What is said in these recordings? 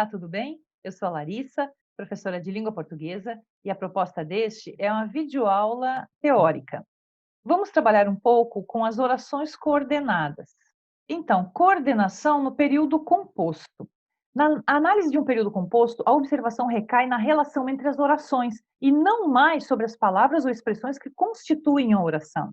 Olá, tudo bem? Eu sou a Larissa, professora de língua portuguesa, e a proposta deste é uma videoaula teórica. Vamos trabalhar um pouco com as orações coordenadas. Então, coordenação no período composto. Na análise de um período composto, a observação recai na relação entre as orações e não mais sobre as palavras ou expressões que constituem a oração.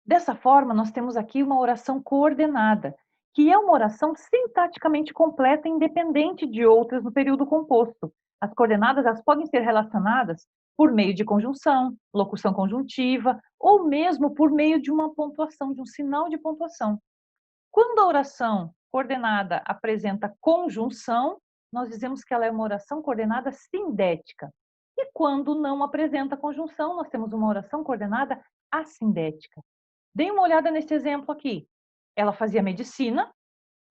Dessa forma, nós temos aqui uma oração coordenada, que é uma oração sintaticamente completa, independente de outras no período composto. As coordenadas elas podem ser relacionadas por meio de conjunção, locução conjuntiva, ou mesmo por meio de uma pontuação, de um sinal de pontuação. Quando a oração coordenada apresenta conjunção, nós dizemos que ela é uma oração coordenada sindética. E quando não apresenta conjunção, nós temos uma oração coordenada assindética. Dê uma olhada nesse exemplo aqui. Ela fazia medicina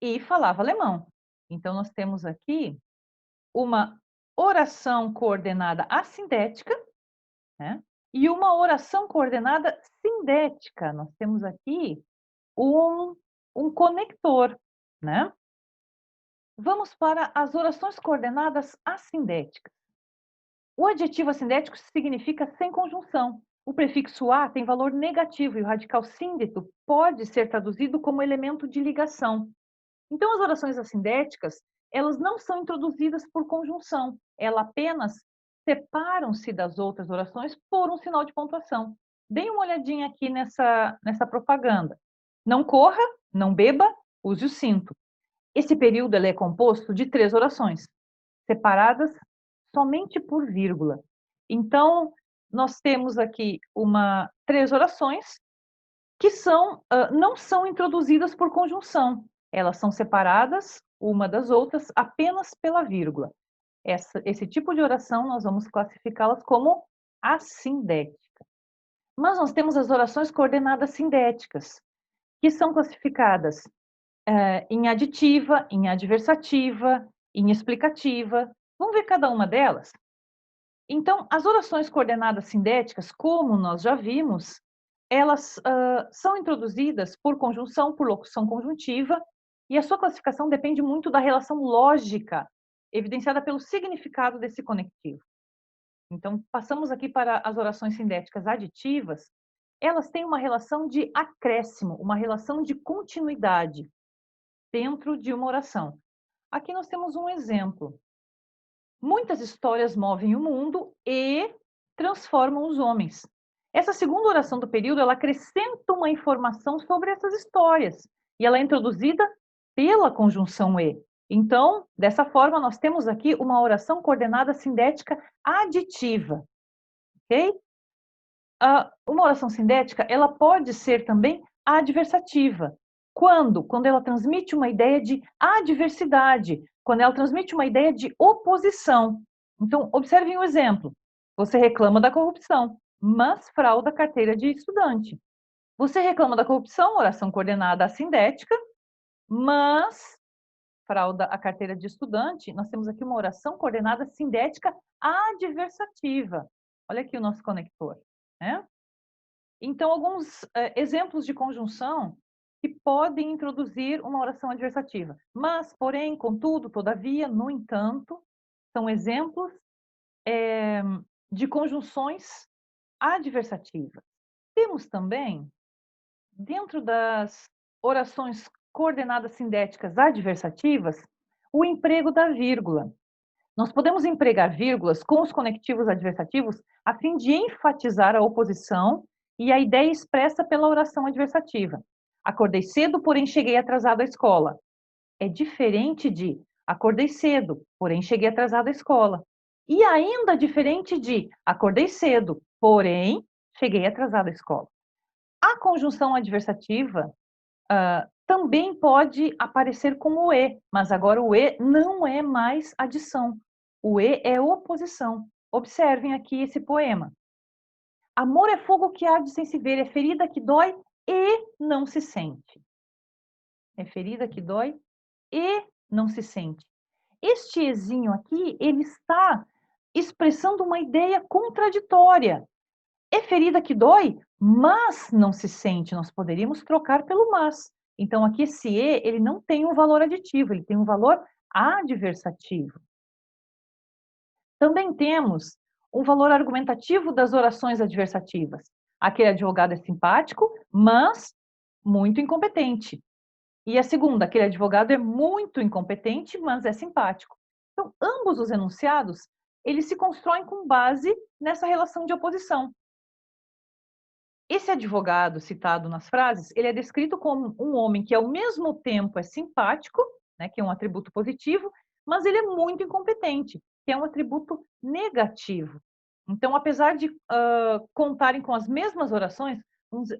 e falava alemão. Então, nós temos aqui uma oração coordenada assindética, né? E uma oração coordenada sindética. Nós temos aqui um, um conector, né? Vamos para as orações coordenadas assindéticas. O adjetivo assindético significa sem conjunção. O prefixo a tem valor negativo e o radical síndeto pode ser traduzido como elemento de ligação. Então, as orações assindéticas, elas não são introduzidas por conjunção, elas apenas separam-se das outras orações por um sinal de pontuação. Deem uma olhadinha aqui nessa propaganda. Não corra, não beba, use o cinto. Esse período ele é composto de 3 orações, separadas somente por vírgula. Então, nós temos aqui 3 orações que não são introduzidas por conjunção. Elas são separadas uma das outras apenas pela vírgula. Esse tipo de oração nós vamos classificá-las como assindética. Mas nós temos as orações coordenadas sindéticas, que são classificadas em aditiva, em adversativa, em explicativa. Vamos ver cada uma delas? Então, as orações coordenadas sindéticas, como nós já vimos, elas são introduzidas por conjunção, por locução conjuntiva, e a sua classificação depende muito da relação lógica, evidenciada pelo significado desse conectivo. Então, passamos aqui para as orações sindéticas aditivas. Elas têm uma relação de acréscimo, uma relação de continuidade dentro de uma oração. Aqui nós temos um exemplo. Muitas histórias movem o mundo e transformam os homens. Essa segunda oração do período, ela acrescenta uma informação sobre essas histórias e ela é introduzida pela conjunção e. Então, dessa forma, nós temos aqui uma oração coordenada sindética aditiva, ok? Uma oração sindética, ela pode ser também adversativa. Quando? Quando ela transmite uma ideia de adversidade, quando ela transmite uma ideia de oposição. Então, observem o exemplo. Você reclama da corrupção, mas frauda a carteira de estudante. Você reclama da corrupção, oração coordenada assindética, mas frauda a carteira de estudante. Nós temos aqui uma oração coordenada sindética adversativa. Olha aqui o nosso conector, né? Então, alguns exemplos de conjunção que podem introduzir uma oração adversativa. Mas, porém, contudo, todavia, no entanto, são exemplos de conjunções adversativas. Temos também, dentro das orações coordenadas sindéticas adversativas, o emprego da vírgula. Nós podemos empregar vírgulas com os conectivos adversativos a fim de enfatizar a oposição e a ideia expressa pela oração adversativa. Acordei cedo, porém cheguei atrasado à escola. É diferente de acordei cedo, porém cheguei atrasado à escola. E ainda diferente de acordei cedo, porém cheguei atrasado à escola. A conjunção adversativa também pode aparecer como o e, mas agora o e não é mais adição. O e é oposição. Observem aqui esse poema. Amor é fogo que arde sem se ver, é ferida que dói e não se sente. É ferida que dói e não se sente. Este ezinho aqui, ele está expressando uma ideia contraditória. É ferida que dói, mas não se sente. Nós poderíamos trocar pelo mas. Então, aqui esse e, ele não tem um valor aditivo, ele tem um valor adversativo. Também temos o valor argumentativo das orações adversativas. Aquele advogado é simpático, mas muito incompetente. E a segunda, aquele advogado é muito incompetente, mas é simpático. Então, ambos os enunciados, eles se constroem com base nessa relação de oposição. Esse advogado citado nas frases, ele é descrito como um homem que ao mesmo tempo é simpático, né, que é um atributo positivo, mas ele é muito incompetente, que é um atributo negativo. Então, apesar de contarem com as mesmas orações,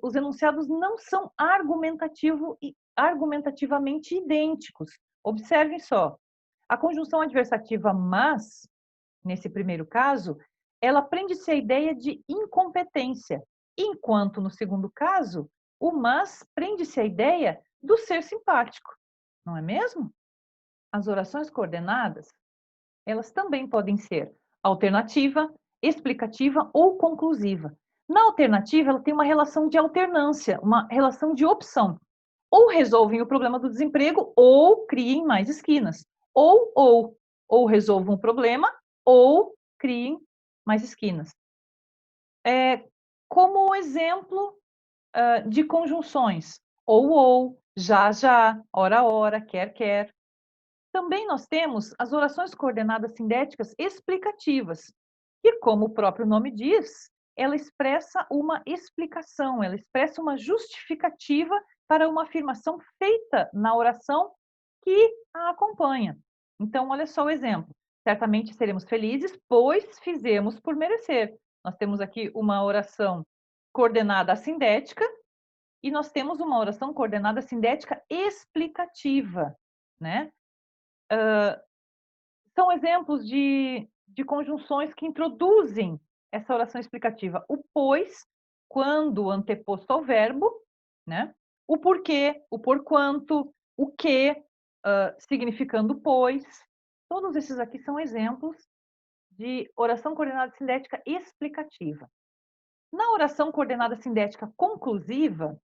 os enunciados não são argumentativamente idênticos. Observem só, a conjunção adversativa mas, nesse primeiro caso, ela prende-se à ideia de incompetência, enquanto no segundo caso, o mas prende-se à ideia do ser simpático, não é mesmo? As orações coordenadas, elas também podem ser alternativa, explicativa ou conclusiva. Na alternativa, ela tem uma relação de alternância, uma relação de opção. Ou resolvem o problema do desemprego, ou criem mais esquinas. Ou resolvam o problema, ou criem mais esquinas. Como exemplo de conjunções, ou, já, ora, quer. Também nós temos as orações coordenadas sindéticas explicativas, que, como o próprio nome diz, ela expressa uma explicação, ela expressa uma justificativa para uma afirmação feita na oração que a acompanha. Então, olha só o exemplo. Certamente seremos felizes, pois fizemos por merecer. Nós temos aqui uma oração coordenada assindética e nós temos uma oração coordenada sindética explicativa, né? São exemplos de conjunções que introduzem essa oração explicativa. O pois, quando anteposto ao verbo, né? O porquê, o porquanto, o que, significando pois. Todos esses aqui são exemplos de oração coordenada sindética explicativa. Na oração coordenada sindética conclusiva,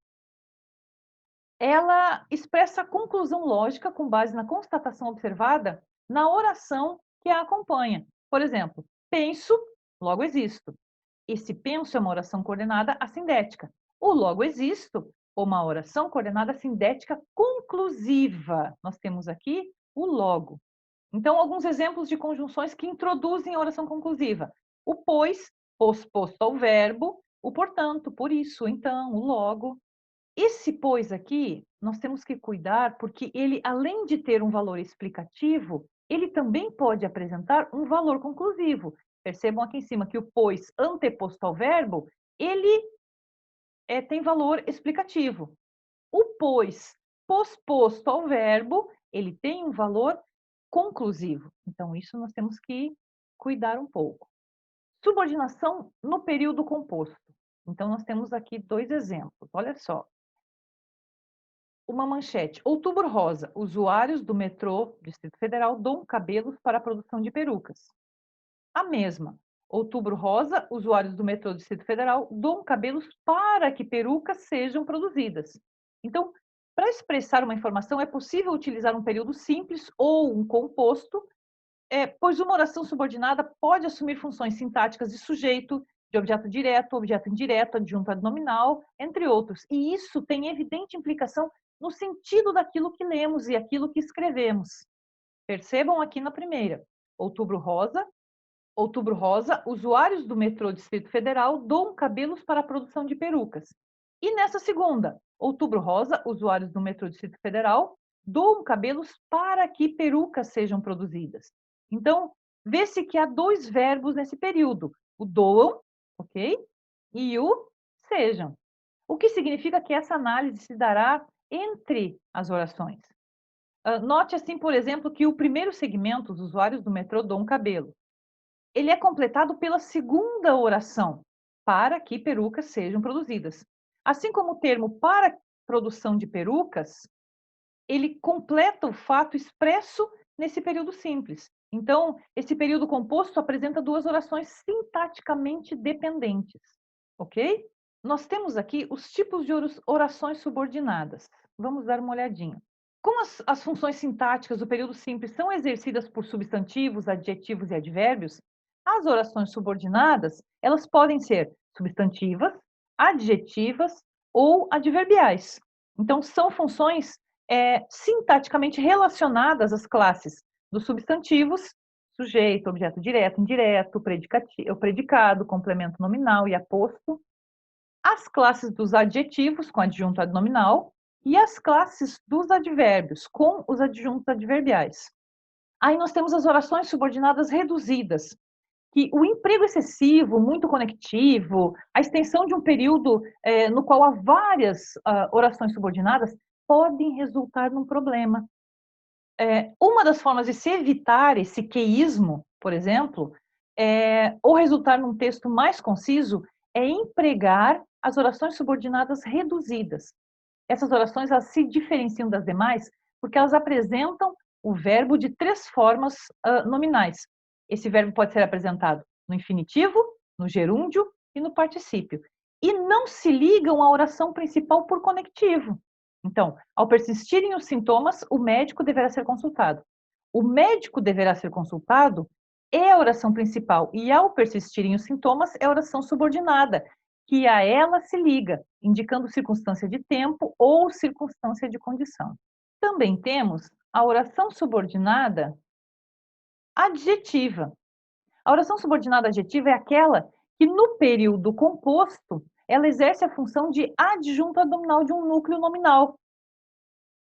ela expressa a conclusão lógica com base na constatação observada na oração que a acompanha. Por exemplo, penso, logo existo. Esse penso é uma oração coordenada assindética. O logo existo, uma oração coordenada sindética conclusiva. Nós temos aqui o logo. Então, alguns exemplos de conjunções que introduzem a oração conclusiva. O pois, posposto ao verbo, o portanto, por isso, então, o logo. Esse pois aqui, nós temos que cuidar porque ele, além de ter um valor explicativo, ele também pode apresentar um valor conclusivo. Percebam aqui em cima que o pois anteposto ao verbo, ele tem valor explicativo. O pois posposto ao verbo, ele tem um valor conclusivo. Então, isso nós temos que cuidar um pouco. Subordinação no período composto. Então, nós temos aqui dois exemplos. Olha só. Uma manchete. Outubro Rosa. Usuários do metrô Distrito Federal doam cabelos para a produção de perucas. A mesma. Outubro Rosa. Usuários do metrô Distrito Federal doam cabelos para que perucas sejam produzidas. Então, para expressar uma informação, é possível utilizar um período simples ou um composto, pois uma oração subordinada pode assumir funções sintáticas de sujeito, de objeto direto, objeto indireto, adjunto adnominal, entre outros. E isso tem evidente implicação no sentido daquilo que lemos e aquilo que escrevemos. Percebam aqui na primeira. Outubro Rosa, usuários do metrô Distrito Federal doam cabelos para a produção de perucas. E nessa segunda, Outubro Rosa, usuários do metrô Distrito Federal doam cabelos para que perucas sejam produzidas. Então, vê-se que há dois verbos nesse período, o doam, ok? E o sejam. O que significa que essa análise se dará entre as orações. Note assim, por exemplo, que o primeiro segmento, os usuários do metrô doam cabelo, ele é completado pela segunda oração, para que perucas sejam produzidas. Assim como o termo para produção de perucas, ele completa o fato expresso nesse período simples. Então, esse período composto apresenta duas orações sintaticamente dependentes, ok? Nós temos aqui os tipos de orações subordinadas. Vamos dar uma olhadinha. Como as funções sintáticas do período simples são exercidas por substantivos, adjetivos e advérbios, As orações subordinadas, elas podem ser substantivas, adjetivas ou adverbiais. Então, são funções sintaticamente relacionadas às classes dos substantivos, sujeito, objeto direto, indireto, predicado, complemento nominal e aposto, as classes dos adjetivos, com adjunto adnominal, e as classes dos advérbios, com os adjuntos adverbiais. Aí nós temos as orações subordinadas reduzidas, que o emprego excessivo, muito conectivo, a extensão de um período no qual há várias orações subordinadas, podem resultar num problema. Uma das formas de se evitar esse queísmo, por exemplo, ou resultar num texto mais conciso, é empregar as orações subordinadas reduzidas. Essas orações elas se diferenciam das demais porque elas apresentam o verbo de 3 formas nominais. Esse verbo pode ser apresentado no infinitivo, no gerúndio e no particípio. E não se ligam à oração principal por conectivo. Então, ao persistirem os sintomas, o médico deverá ser consultado. O médico deverá ser consultado é a oração principal, e ao persistirem os sintomas, é a oração subordinada, que a ela se liga, indicando circunstância de tempo ou circunstância de condição. Também temos a oração subordinada adjetiva. A oração subordinada adjetiva é aquela que, no período composto, ela exerce a função de adjunto adnominal de um núcleo nominal,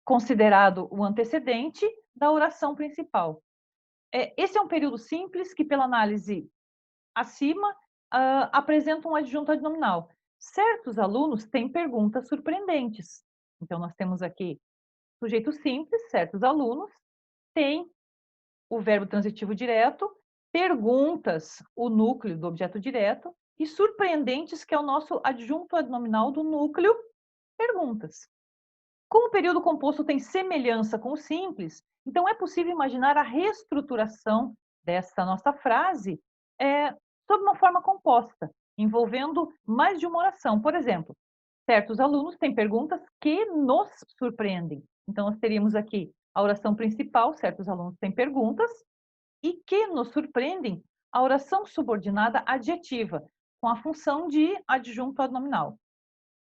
considerado o antecedente da oração principal. Esse é um período simples que, pela análise acima, apresenta um adjunto adnominal. Certos alunos têm perguntas surpreendentes. Então, nós temos aqui sujeito simples, certos alunos têm o verbo transitivo direto, perguntas, o núcleo do objeto direto, e surpreendentes, que é o nosso adjunto adnominal do núcleo, perguntas. Como o período composto tem semelhança com o simples, então é possível imaginar a reestruturação dessa nossa frase sob uma forma composta, envolvendo mais de uma oração. Por exemplo, certos alunos têm perguntas que nos surpreendem. Então, nós teríamos aqui a oração principal, certos alunos têm perguntas, e que nos surpreendem, a oração subordinada adjetiva, com a função de adjunto adnominal.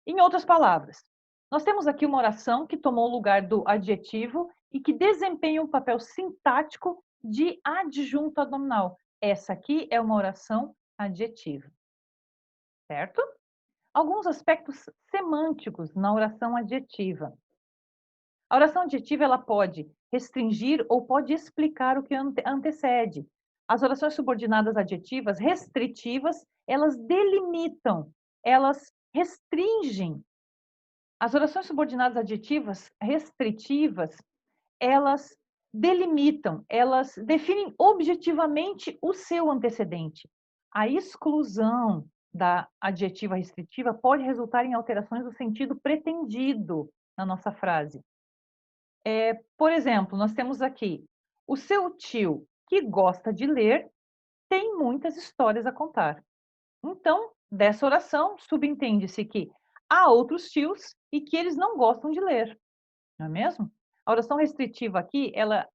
Em outras palavras, nós temos aqui uma oração que tomou o lugar do adjetivo e que desempenha um papel sintático de adjunto adnominal. Essa aqui é uma oração adjetiva, certo? Alguns aspectos semânticos na oração adjetiva. A oração adjetiva ela pode restringir ou pode explicar o que antecede. As orações subordinadas adjetivas restritivas, elas delimitam, elas restringem. As orações subordinadas adjetivas restritivas, elas delimitam, elas definem objetivamente o seu antecedente. A exclusão da adjetiva restritiva pode resultar em alterações do sentido pretendido na nossa frase. Por exemplo, nós temos aqui, o seu tio, que gosta de ler, tem muitas histórias a contar. Então, dessa oração, subentende-se que há outros tios e que eles não gostam de ler, não é mesmo? A oração restritiva aqui, ela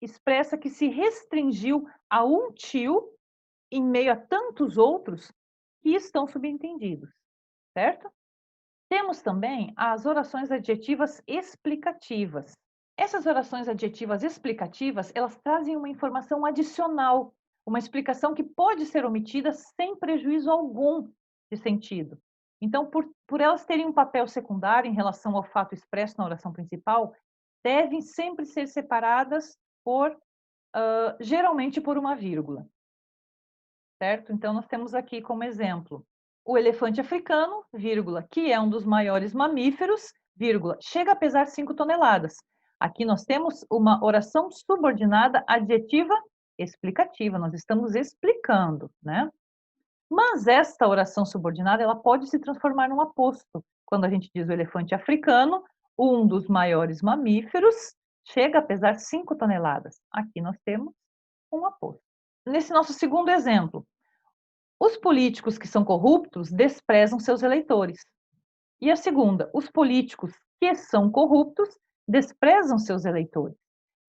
expressa que se restringiu a um tio em meio a tantos outros que estão subentendidos, certo? Temos também as orações adjetivas explicativas. Essas orações adjetivas explicativas, elas trazem uma informação adicional, uma explicação que pode ser omitida sem prejuízo algum de sentido. Então, por elas terem um papel secundário em relação ao fato expresso na oração principal, devem sempre ser separadas geralmente por uma vírgula, certo? Então, nós temos aqui como exemplo o elefante africano, vírgula, que é um dos maiores mamíferos, vírgula, chega a pesar 5 toneladas. Aqui nós temos uma oração subordinada adjetiva explicativa, nós estamos explicando, né? Mas esta oração subordinada, ela pode se transformar num aposto. Quando a gente diz o elefante africano, um dos maiores mamíferos, chega a pesar 5 toneladas. Aqui nós temos um aposto. Nesse nosso segundo exemplo, os políticos que são corruptos desprezam seus eleitores. E a segunda, os políticos que são corruptos desprezam seus eleitores.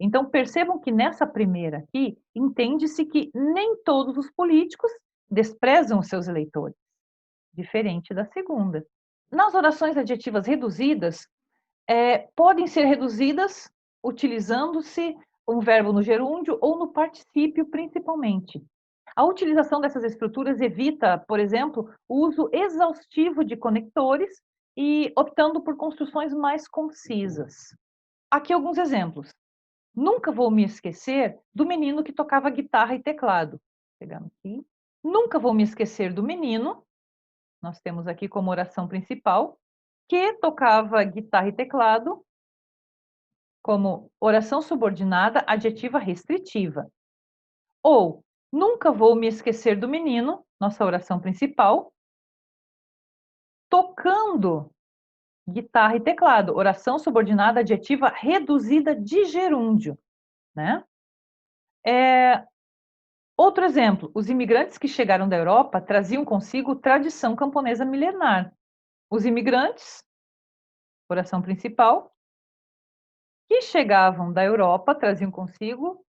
Então, percebam que nessa primeira aqui, entende-se que nem todos os políticos desprezam os seus eleitores, diferente da segunda. Nas orações adjetivas reduzidas, podem ser reduzidas utilizando-se um verbo no gerúndio ou no particípio, principalmente. A utilização dessas estruturas evita, por exemplo, o uso exaustivo de conectores e optando por construções mais concisas. Aqui alguns exemplos. Nunca vou me esquecer do menino que tocava guitarra e teclado. Pegando aqui. Nunca vou me esquecer do menino, nós temos aqui como oração principal, que tocava guitarra e teclado, como oração subordinada adjetiva restritiva. Ou, nunca vou me esquecer do menino, nossa oração principal, tocando guitarra e teclado, oração subordinada adjetiva reduzida de gerúndio, né? Outro exemplo, os imigrantes que chegaram da Europa traziam consigo tradição camponesa milenar. Os imigrantes, oração principal, que chegavam da Europa traziam consigo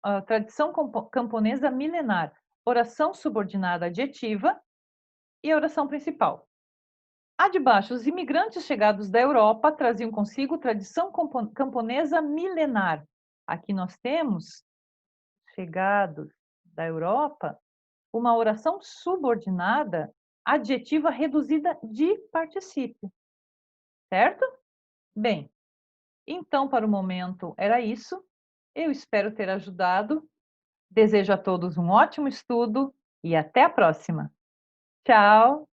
a tradição camponesa milenar, oração subordinada adjetiva e oração principal. A de baixo, os imigrantes chegados da Europa traziam consigo tradição camponesa milenar. Aqui nós temos, chegados da Europa, uma oração subordinada adjetiva reduzida de particípio, certo? Bem, então para o momento era isso. Eu espero ter ajudado. Desejo a todos um ótimo estudo e até a próxima. Tchau!